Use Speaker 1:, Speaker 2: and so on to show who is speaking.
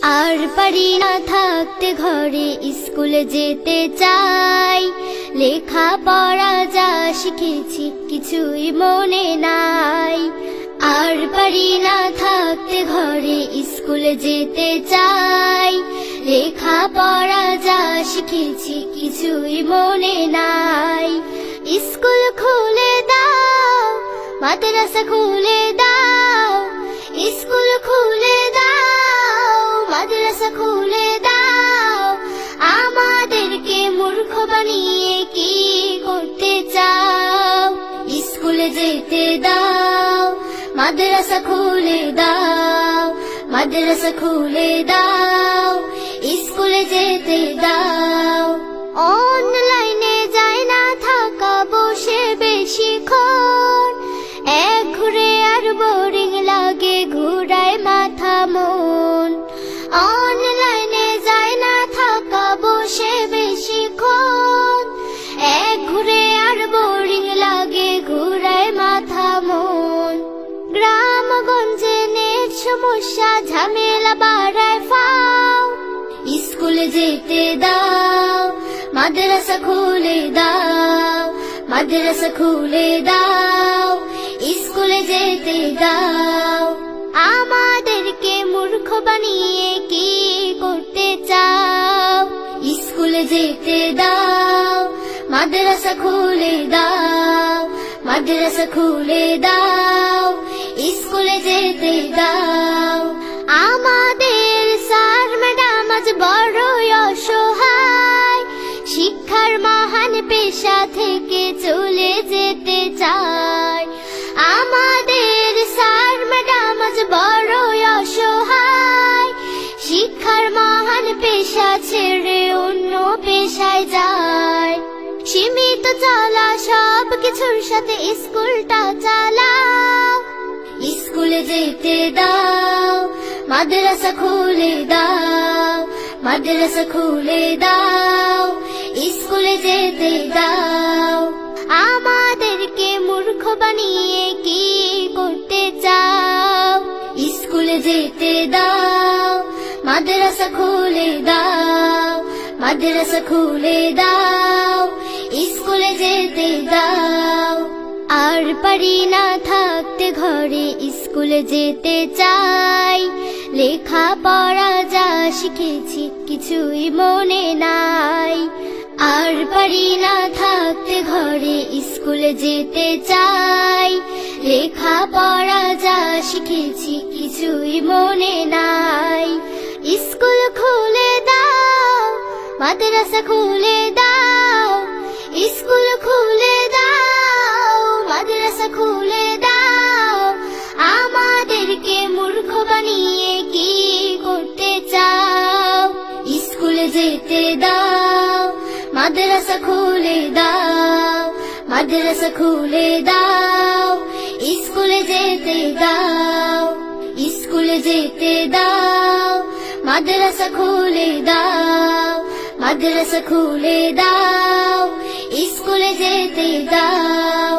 Speaker 1: আর পারি না থাকতে ঘরে, স্কুলে যেতে চাই। লেখা পড়া যা শিখেছি কিছুই মনে নাই। আর পারি না থাকতে ঘরে, স্কুলে যেতে চাই। লেখা পড়া যা শিখেছি কিছুই মনে নাই। স্কুল খুলে দাও, মাদ্রাসা খুলে দাও। স্কুল খুলে দাও, মাদ্রাসা খুলে দাও। আমাদেরকে মূর্খ বানিয়ে কি করতে চাও? স্কুলে যেতে দাও, মাদ্রাসা খুলে দাও। মাদ্রাসা খুলে দাও, স্কুলে যেতে দাও। অনলাইনে যায় না থাকা বসে বেশিক্ষণ, এক ঘুরে আর বোরিং লাগে, ঘুরায় মাথা মন। অনলাইনে যায় না থাকা বসে বেশিক্ষণ, এক ঘুরে আর বোরিং লাগে, ঘুরায় মাথা মন। গ্রামগঞ্জে নেট সমস্যা, ঝামেলা বাড়ায় ফাও। স্কুলে যেতে দাও, মাদ্রাসা খুলে দাও। মাদ্রাসা খুলে দাও, স্কুলে যেতে দাও। আমাদেরকে মূর্খ বানিয়ে কি করতে চাও? স্কুলে যেতে দাও, মাদ্রাসা খুলে দাও। মাদ্রাসা খুলে দাও, স্কুলে যেতে দাও। আমাদের স্যার ম্যাডাম আজ বড়ই অসহায়, শিক্ষার মহান পেশা থেকে চলে যেতে চায়। আমাদের স্যার ম্যাডাম আজ বড়ই অসহায়, শিক্ষার মহান পেশা ছেড়ে অন্য পেশায় যায়। সীমিত চলা সব কিছুর সাথে স্কুলটা চালাও। স্কুলে যেতে দাও, মাদ্রাসা খুলে দাও। মাদ্রাসা খুলে দাও, স্কুলে যেতে দাও। আমাদেরকে মূর্খ বানিয়ে কি করতে চাও? স্কুলে যেতে দাও, মাদ্রাসা খুলে দাও। মাদ্রাসা খুলে দাও, স্কুলে যেতে দাও। আর পারি না থাকতে ঘরে, স্কুলে যেতে চাই। লেখা পড়া যা শিখেছি কিছুই মনে নাই। আর পারি না থাকতে ঘরে, স্কুলে যেতে চাই। লেখা পড়া যা শিখেছি কিছুই মনে নাই। স্কুল খুলে দাও, মাদ্রাসা খুলে দাও। স্কুল খুলে দাও, মাদ্রাসা খুলে দাও। আমাদেরকে মূর্খ বানিয়ে কি করতে চাও? স্কুলে যেতে দাও, মাদ্রাসা খুলে দাও। মাদ্রাসা খুলে দাও, স্কুলে যেতে দাও। স্কুলে যেতে দাও, মাদ্রাসা খুলে দাও। মাদ্রাসা খুলে দাও, স্কুলে যেতে দাও।